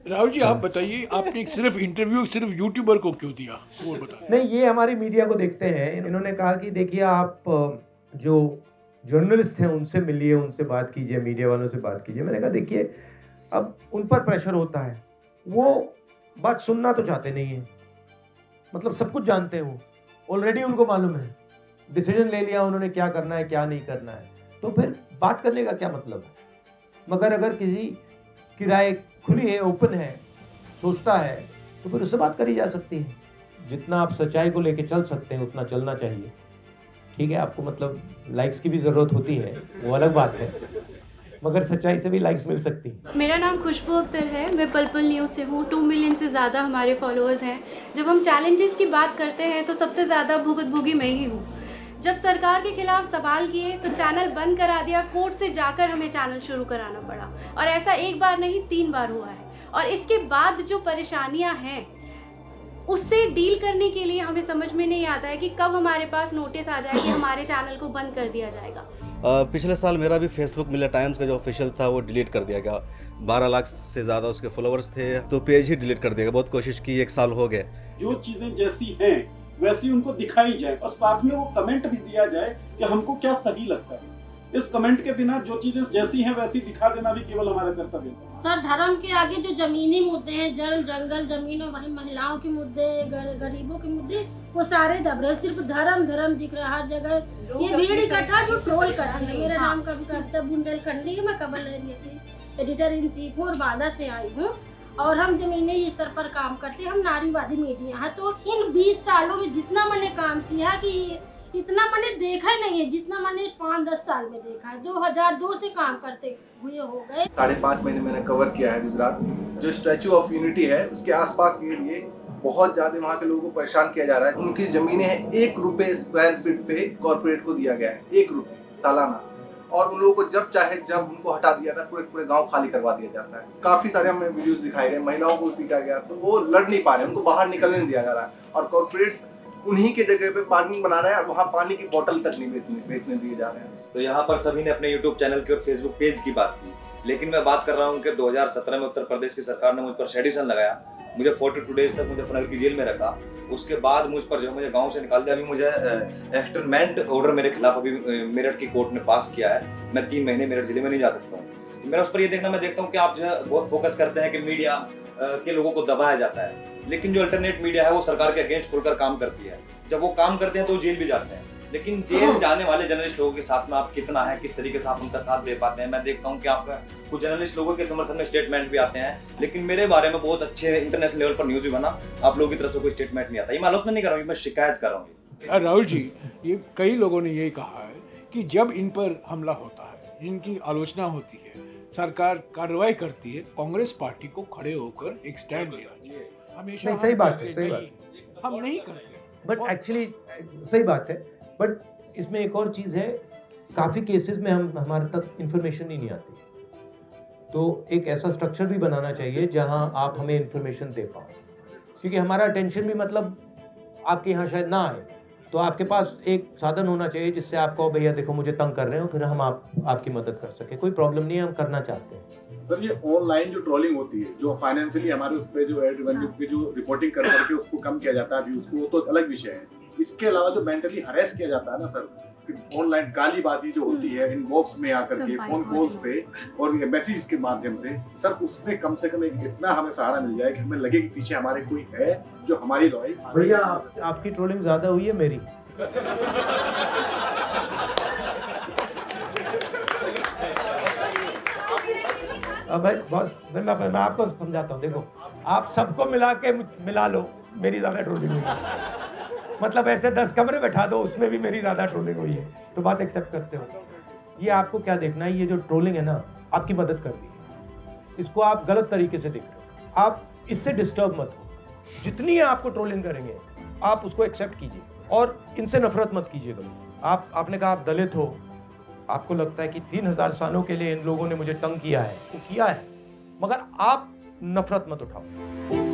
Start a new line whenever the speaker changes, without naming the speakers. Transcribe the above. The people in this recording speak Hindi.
राहुल जी आप बताइए, आपने सिर्फ इंटरव्यू सिर्फ यूट्यूबर को क्यों दिया, वो बताइए।
नहीं, ये हमारी मीडिया को देखते हैं। इन्होंने कहा कि देखिए आप जो जर्नलिस्ट हैं उनसे मिलिए, उनसे बात कीजिए, मीडिया वालों से बात कीजिए। मैंने कहा देखिए अब उन पर प्रेशर होता है, वो बात सुनना तो चाहते नहीं है। मतलब सब कुछ जानते हैं वो, ऑलरेडी उनको मालूम है, डिसीजन ले लिया उन्होंने क्या करना है क्या नहीं करना है, तो फिर बात करने का क्या मतलब है। मगर अगर किसी की राय खुली है, ओपन है, सोचता है, तो फिर उससे बात करी जा सकती है। जितना आप सच्चाई को लेके चल सकते हैं उतना चलना चाहिए। ठीक है, आपको मतलब लाइक्स की भी ज़रूरत होती है, वो अलग बात है, मगर सच्चाई से भी लाइक्स मिल सकती है।
मेरा नाम खुशबू अख्तर है, मैं पल-पल न्यूज़ से हूँ। 2 मिलियन से ज़्यादा हमारे फॉलोअर्स हैं। जब हम चैलेंजेस की बात करते हैं तो सबसे ज़्यादा भुगतभोगी मैं ही हूँ। जब सरकार के खिलाफ सवाल किए तो चैनल बंद करा दिया, कोर्ट से जाकर हमें चैनल शुरू कराना पड़ा और ऐसा एक बार नहीं 3 बार हुआ है। और इसके बाद जो परेशानियाँ हैं उससे डील करने के लिए हमें समझ में नहीं आता है कि कब हमारे पास नोटिस आ जाए कि हमारे चैनल को बंद कर दिया जाएगा।
पिछले साल मेरा भी फेसबुक मिला टाइम्स का जो ऑफिशियल था वो डिलीट कर दिया गया। 12 लाख से ज़्यादा उसके फॉलोअर्स थे, तो पेज ही डिलीट कर दिया गया। बहुत कोशिश की, 1 साल हो गए।
जो चीज़ें जैसी हैं वैसी उनको दिखाई जाए और साथ में वो कमेंट भी दिया जाए कि हमको क्या सही लगता है। इस कमेंट के बिना जो चीजें जैसी हैं वैसी दिखा देना भी केवल हमारा कर्तव्य है।
सर, धर्म के आगे जो जमीनी मुद्दे हैं, जल जंगल जमीन और वही महिलाओं के मुद्दे, गरीबों के मुद्दे, वो सारे दब रहे। सिर्फ धर्म धर्म दिख रहा है हर जगह। ये भीड़ इकट्ठा जो ट्रोल करती है। मेरा नाम कविता बुंदेलखंडी है, मैं कबल एरिया की एडिटर इन चीफ हूँ और बांदा से आई हूँ और हम जमीनी स्तर पर काम करते हैं। हम नारीवादी मीडिया है। तो इन 20 सालों में जितना मैंने काम किया कि इतना मैंने देखा ही नहीं है जितना मैंने 5-10 साल में देखा है। 2002 से काम करते हुए हो गए।
5.5 महीने मैंने कवर किया है गुजरात। जो स्टैचू ऑफ यूनिटी है उसके आसपास के लिए बहुत ज्यादा वहाँ के लोगों को परेशान किया जा रहा है। उनकी जमीनें हैं 1 रुपए स्क्वायर फीट पे कॉर्पोरेट को दिया गया है, 1 रुपए सालाना। और उन लोगों को जब चाहे जब उनको हटा दिया था, पूरे गांव खाली करवा दिया जाता है। काफी सारे हमें वीडियोस दिखाए गए, महिलाओं को पीटा गया, तो वो लड़ नहीं पा रहे, उनको बाहर निकलने नहीं दिया जा रहा है। और कॉर्पोरेट उन्हीं के जगह पे पार्किंग बना रहा है और वहाँ पानी की बोतल तक नहीं बेचने दिए जा रहे हैं।
तो यहाँ पर सभी ने अपने यूट्यूब चैनल की और फेसबुक पेज की बात की, लेकिन मैं बात कर रहा हूँ कि 2017 में उत्तर प्रदेश की सरकार ने मुझ पर सेडिशन लगाया। मुझे 42 डेज तक मुझे फनल की जेल में रखा। उसके बाद मुझ पर जो मुझे गांव से निकाल दिया। अभी मुझे एक्सटर्नमेंट ऑर्डर मेरे खिलाफ अभी मेरठ की कोर्ट ने पास किया है। मैं 3 महीने मेरठ जिले में नहीं जा सकता हूँ। तो मेरा उस पर ये देखना, मैं देखता हूँ कि आप जो है बहुत फोकस करते हैं कि मीडिया के लोगों को दबाया जाता है, लेकिन जो अल्टरनेट मीडिया है वो सरकार के अगेंस्ट खुलकर काम करती है। जब वो काम करते हैं तो जेल भी जाते हैं, लेकिन जेल जाने वाले जर्नलिस्ट लोगों के साथ में आप कितना है, किस तरीके से आप उनका साथ दे पाते हैं। मैं देखता हूँ कि आपका कुछ जर्नलिस्ट लोगों के समर्थन में स्टेटमेंट भी आते हैं, लेकिन मेरे बारे में बहुत अच्छे इंटरनेशनल लेवल पर न्यूज भी बना, आप लोगों की तरफ से कोई स्टेटमेंट नहीं आता। ये मैं आलोचना नहीं कर रहा हूँ, मैं शिकायत कर रहा हूँ।
राहुल जी, ये कई लोगों ने यही कहा है कि जब इन पर हमला होता है, जिनकी आलोचना होती है, सरकार कार्रवाई करती है, कांग्रेस पार्टी को खड़े होकर एक स्टैंड लेना चाहिए। हमेशा
नहीं, सही बात है, सही
बात, हम नहीं करते।
बट एक्चुअली सही बात है, बट इसमें एक और चीज़ है, काफ़ी केसेस में हमारे तक इन्फॉर्मेशन ही नहीं आती। तो एक ऐसा स्ट्रक्चर भी बनाना चाहिए जहां आप हमें इन्फॉर्मेशन दे पाओ, क्योंकि हमारा अटेंशन भी मतलब आपके यहाँ शायद ना आए। तो आपके पास एक साधन होना चाहिए जिससे आप कहो भैया देखो मुझे तंग कर रहे हो, फिर हम आपकी मदद कर सके। कोई प्रॉब्लम नहीं है, हम करना चाहते हैं।
सर, ये ऑनलाइन जो ट्रोलिंग होती है, जो फाइनेंशियली हमारे उस पे जो एड रेवेन्यू की जो रिपोर्टिंग कर करके उसको कम किया जाता है व्यूज को, वो तो अलग विषय है। इसके अलावा जो मेंटली हरेस किया जाता है ना सर, ऑनलाइन गालीबाजी जो होती है इनबॉक्स में आकर के, फोन कॉल्स पे और मैसेज के माध्यम से, सर उसमें कम से कम एक इतना हमें सहारा मिल जाए कि हमें लगे कि पीछे हमारे कोई है जो हमारी लड़ाई।
भैया आपकी ट्रोलिंग ज्यादा हुई है मेरी। अब भाई बस मैं आपको समझाता हूँ। देखो, आप सबको मिला लो, मेरी ज्यादा ट्रोलिंग हुई है। मतलब ऐसे 10 कमरे बैठा दो, उसमें भी मेरी ज्यादा ट्रोलिंग हुई है, तो बात एक्सेप्ट करते हो। ये आपको क्या देखना है, ये जो ट्रोलिंग है ना, आपकी मदद कर रही है। इसको आप गलत तरीके से देख रहे हो, आप इससे डिस्टर्ब मत हो। जितनी आपको ट्रोलिंग करेंगे आप उसको एक्सेप्ट कीजिए और इनसे नफरत मत कीजिए कभी। आपने कहा आप दलित हो, आपको लगता है कि 3000 सालों के लिए इन लोगों ने मुझे तंग किया है, वो किया है, मगर आप नफरत मत उठाओ।